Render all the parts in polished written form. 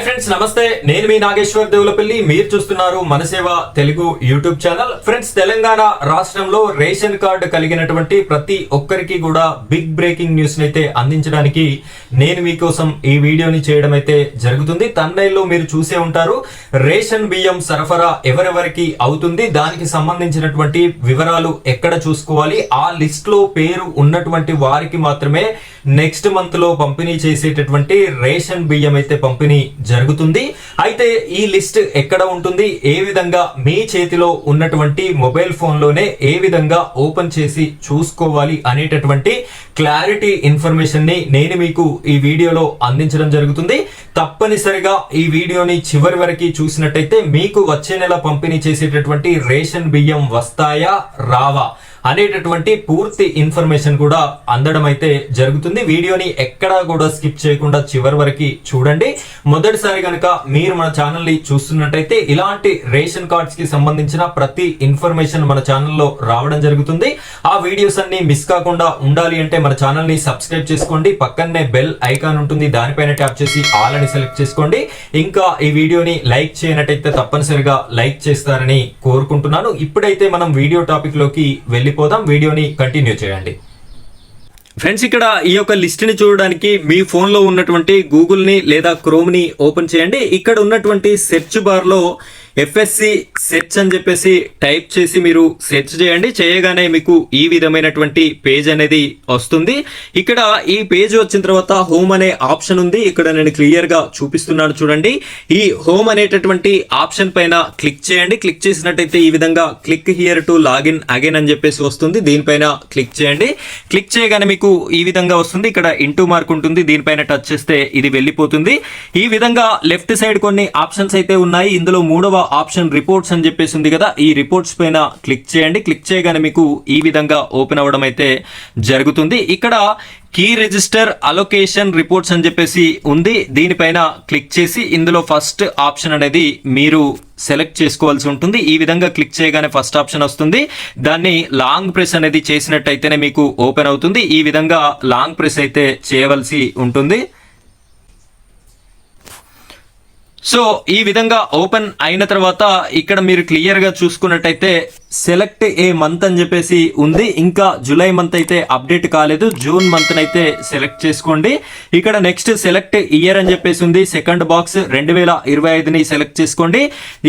Hi friends, నమస్తే. నేను మీ నాగేశ్వర్ దేవులపల్లి. మీరు చూస్తున్నారు Manaseva Telugu YouTube channel. Friends, Telangana రాష్ట్రంలో రేషన్ కార్డు కలిగినటువంటి ప్రతి ఒక్కరికి కూడా బిగ్ బ్రేకింగ్ న్యూస్ అయితే అందించడానికి నేను మీకోసం ఈ వీడియోని చేయడం అయితే జరుగుతుంది. తండ్రిలో మీరు చూసే ఉంటారు, రేషన్ బియ్యం సరఫరా ఎవరెవరికి అవుతుంది, దానికి సంబంధించినటువంటి వివరాలు ఎక్కడ చూసుకోవాలి, ఆ లిస్ట్ లో పేరు ఉన్నటువంటి వారికి మాత్రమే నెక్స్ట్ మంత్ లో పంపిణీ చేసేటటువంటి రేషన్ బియ్యం అయితే పంపిణీ జరుగుతుంది. అయితే ఈ లిస్ట్ ఎక్కడ ఉంటుంది, ఏ విధంగా మీ చేతిలో ఉన్నటువంటి మొబైల్ ఫోన్ లోనే ఏ విధంగా ఓపెన్ చేసి చూసుకోవాలి అనేటటువంటి క్లారిటీ ఇన్ఫర్మేషన్ ని నేను మీకు ఈ వీడియోలో అందించడం జరుగుతుంది. తప్పనిసరిగా ఈ వీడియోని చివరి వరకు చూసినట్టయితే మీకు వచ్చే నెల పంపిణీ చేసేటటువంటి రేషన్ బియ్యం వస్తాయా రావా అనేటటువంటి పూర్తి ఇన్ఫర్మేషన్ కూడా అందడం అయితే జరుగుతుంది. వీడియోని ఎక్కడా కూడా స్కిప్ చేయకుండా చివరి వరకు చూడండి. మొదటిసారి కనుక మీరు మన ఛానల్ ని చూస్తున్నట్టయితే ఇలాంటి రేషన్ కార్డ్స్ కి సంబంధించిన ప్రతి ఇన్ఫర్మేషన్ మన ఛానల్లో రావడం జరుగుతుంది. ఆ వీడియోస్ అన్ని మిస్ కాకుండా ఉండాలి అంటే మన ఛానల్ ని సబ్స్క్రైబ్ చేసుకోండి. పక్కనే బెల్ ఐకాన్ ఉంటుంది, దానిపైన ట్యాప్ చేసి ఆల్ అని సెలెక్ట్ చేసుకోండి. ఇంకా ఈ వీడియోని లైక్ చేయనట్టయితే తప్పనిసరిగా లైక్ చేస్తారని కోరుకుంటున్నాను. ఇప్పుడైతే మనం వీడియో టాపిక్ లోకి వెళ్ళిపోదాం. వీడియోని కంటిన్యూ చేయండి. ఫ్రెండ్స్, ఇక్కడ ఈ యొక్క లిస్ట్ ని చూడడానికి మీ ఫోన్ లో ఉన్నటువంటి గూగుల్ ని లేదా క్రోమ్ ని ఓపెన్ చేయండి. ఇక్కడ ఉన్నటువంటి సెర్చ్ బార్ లో FSC సెర్చ్ అని చెప్పేసి టైప్ చేసి మీరు సెర్చ్ చేయండి. చేయగానే మీకు ఈ విధమైనటువంటి పేజ్ అనేది వస్తుంది. ఇక్కడ ఈ పేజ్ వచ్చిన తర్వాత హోమ్ అనే ఆప్షన్ ఉంది. ఇక్కడ నేను క్లియర్ గా చూపిస్తున్నాను చూడండి. ఈ హోమ్ అనేటటువంటి ఆప్షన్ పైన క్లిక్ చేయండి. క్లిక్ చేసినట్టయితే ఈ విధంగా click here to login again అని చెప్పేసి వస్తుంది. దీనిపైన క్లిక్ చేయండి. క్లిక్ చేయగానే మీకు ఈ విధంగా వస్తుంది. ఇక్కడ ఇంటూ మార్క్ ఉంటుంది, దీనిపైన టచ్ చేస్తే ఇది వెళ్ళిపోతుంది. ఈ విధంగా లెఫ్ట్ సైడ్ కొన్ని ఆప్షన్స్ అయితే ఉన్నాయి. ఇందులో మూడవ ఆప్షన్ రిపోర్ట్స్ అని చెప్పేసి ఉంది కదా, ఈ రిపోర్ట్స్ పైన క్లిక్ చేయండి. క్లిక్ చేయగానే మీకు ఈ విధంగా ఓపెన్ అవ్వడం అయితే జరుగుతుంది. ఇక్కడ కీ రిజిస్టర్ అలొకేషన్ రిపోర్ట్స్ అని చెప్పేసి ఉంది. దీనిపైన క్లిక్ చేసి ఇందులో ఫస్ట్ ఆప్షన్ అనేది మీరు సెలెక్ట్ చేసుకోవాల్సి ఉంటుంది. ఈ విధంగా క్లిక్ చేయగానే ఫస్ట్ ఆప్షన్ వస్తుంది. దాన్ని లాంగ్ ప్రెస్ అనేది చేసినట్టయితేనే మీకు ఓపెన్ అవుతుంది. ఈ విధంగా లాంగ్ ప్రెస్ అయితే చేయవలసి ఉంటుంది. సో ఈ విధంగా ఓపెన్ అయిన తర్వాత ఇక్కడ మీరు క్లియర్ గా చూసుకున్నట్టయితే సెలెక్ట్ ఏ మంత్ అని చెప్పేసి ఉంది. ఇంకా జూలై మంత్ అయితే అప్డేట్ కాలేదు, జూన్ మంత్ అయితే సెలెక్ట్ చేసుకోండి. ఇక్కడ నెక్స్ట్ సెలెక్ట్ ఇయర్ అని చెప్పేసి ఉంది. సెకండ్ బాక్స్ 2025 ని సెలెక్ట్ చేసుకోండి.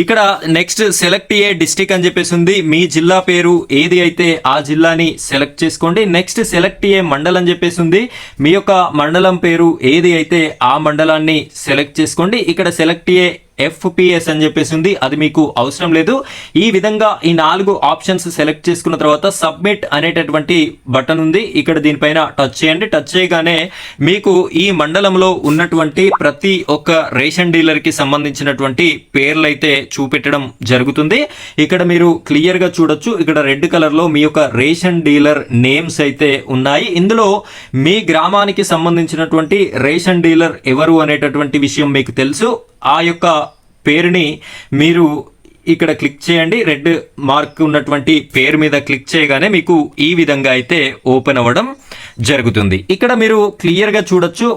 ఇక్కడ నెక్స్ట్ సెలెక్ట్ ఏ డిస్ట్రిక్ట్ అని చెప్పేసి ఉంది. మీ జిల్లా పేరు ఏది అయితే ఆ జిల్లాని సెలెక్ట్ చేసుకోండి. నెక్స్ట్ సెలెక్ట్ ఏ మండలం అని చెప్పేసి ఉంది. మీ యొక్క మండలం పేరు ఏది అయితే ఆ మండలాన్ని సెలెక్ట్ చేసుకోండి. ఇక్కడ సెలెక్ట్ ఏ FPS అని చెప్పేసి ఉంది, అది మీకు అవసరం లేదు. ఈ విధంగా ఈ 4 ఆప్షన్స్ సెలెక్ట్ చేసుకున్న తర్వాత సబ్మిట్ అనేటటువంటి బటన్ ఉంది. ఇక్కడ దీనిపైన టచ్ చేయండి. టచ్ చేయగానే మీకు ఈ మండలంలో ఉన్నటువంటి ప్రతి ఒక్క రేషన్ డీలర్ కి సంబంధించినటువంటి పేర్లు అయితే చూపెట్టడం జరుగుతుంది. ఇక్కడ మీరు క్లియర్ గా చూడొచ్చు. ఇక్కడ రెడ్ కలర్ లో మీ యొక్క రేషన్ డీలర్ నేమ్స్ అయితే ఉన్నాయి. ఇందులో మీ గ్రామానికి సంబంధించినటువంటి రేషన్ డీలర్ ఎవరు అనేటటువంటి విషయం మీకు తెలుసు. ఆ యొక్క పేరుని మీరు ఇక్కడ క్లిక్ చేయండి. రెడ్ మార్క్ ఉన్నటువంటి పేరు మీద క్లిక్ చేయగానే మీకు ఈ విధంగా అయితే ఓపెన్ అవ్వడం జరుగుతుంది. ఇక్కడ మీరు క్లియర్ గా చూడొచ్చు,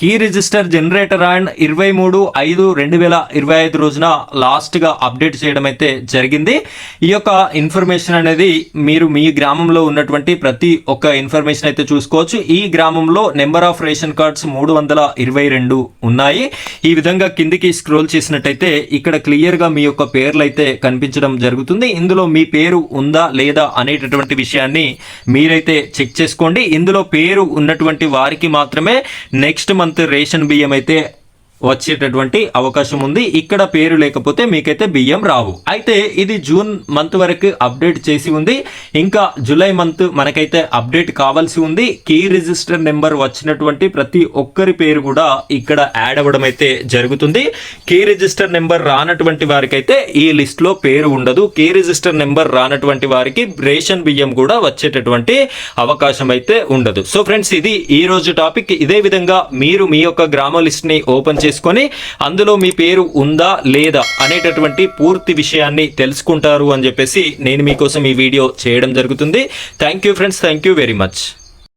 కీ రిజిస్టర్ జనరేటర్ అండ్ 23/5/2025 రోజున లాస్ట్ గా అప్డేట్ చేయడం అయితే జరిగింది. ఈ యొక్క ఇన్ఫర్మేషన్ అనేది మీరు మీ గ్రామంలో ఉన్నటువంటి ప్రతి ఒక్క ఇన్ఫర్మేషన్ అయితే చూసుకోవచ్చు. ఈ గ్రామంలో నెంబర్ ఆఫ్ రేషన్ కార్డ్స్ 322 ఉన్నాయి. ఈ విధంగా కిందికి స్క్రోల్ చేసినట్టయితే ఇక్కడ క్లియర్ గా మీ యొక్క పేర్లు అయితే కనిపించడం జరుగుతుంది. ఇందులో మీ పేరు ఉందా లేదా అనేటటువంటి విషయాన్ని మీరైతే చెక్ చేసుకోండి. ఇందులో పేరు ఉన్నటువంటి వారికి మాత్రమే నెక్స్ట్ మంత్ రేషన్ బియ్యం అయితే వచ్చేటటువంటి అవకాశం ఉంది. ఇక్కడ పేరు లేకపోతే మీకైతే బియ్యం రావు. అయితే ఇది జూన్ మంత్ వరకు అప్డేట్ చేసి ఉంది. ఇంకా జూలై మంత్ మనకైతే అప్డేట్ కావాల్సి ఉంది. కీ రిజిస్టర్ నెంబర్ వచ్చినటువంటి ప్రతి ఒక్కరి పేరు కూడా ఇక్కడ యాడ్ అవ్వడం అయితే జరుగుతుంది. కీ రిజిస్టర్ నెంబర్ రానటువంటి వారికి అయితే ఈ లిస్ట్ లో పేరు ఉండదు. కీ రిజిస్టర్ నెంబర్ రానటువంటి వారికి రేషన్ బియ్యం కూడా వచ్చేటటువంటి అవకాశం అయితే ఉండదు. సో ఫ్రెండ్స్, ఇది ఈ రోజు టాపిక్. ఇదే విధంగా మీరు మీ యొక్క గ్రామ లిస్ట్ ని ఓపెన్ చేసుకొని అందులో మీ పేరు ఉందా లేదా అనేటటువంటి పూర్తి విషయాన్ని తెలుసుకుంటారు అని చెప్పేసి నేను మీకోసం ఈ వీడియో చేయడం జరుగుతుంది. Thank you friends, thank you very much.